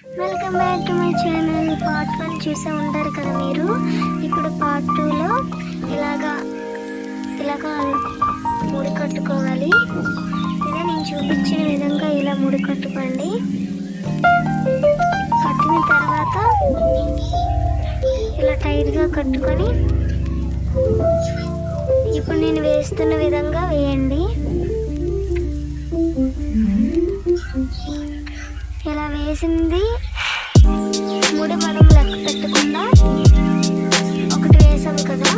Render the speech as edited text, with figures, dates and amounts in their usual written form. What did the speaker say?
Welcome back to my channel. Part 1 చూసే ఉంటారు కదా మీరు. ఇప్పుడు పార్ట్ 2లో ఇలాగా ముడి కట్టుకోవాలి. ఇలా నేను చూపించిన విధంగా ఇలా ముడి కట్టుకోండి. కట్టిన తర్వాత ఇలా టైట్గా కట్టుకొని ఇప్పుడు నేను వేస్తున్న విధంగా వేయండి. ఇలా వేసింది ముడి మనం లెక్క పెట్టకుండా ఒకటి వేసాం కదా,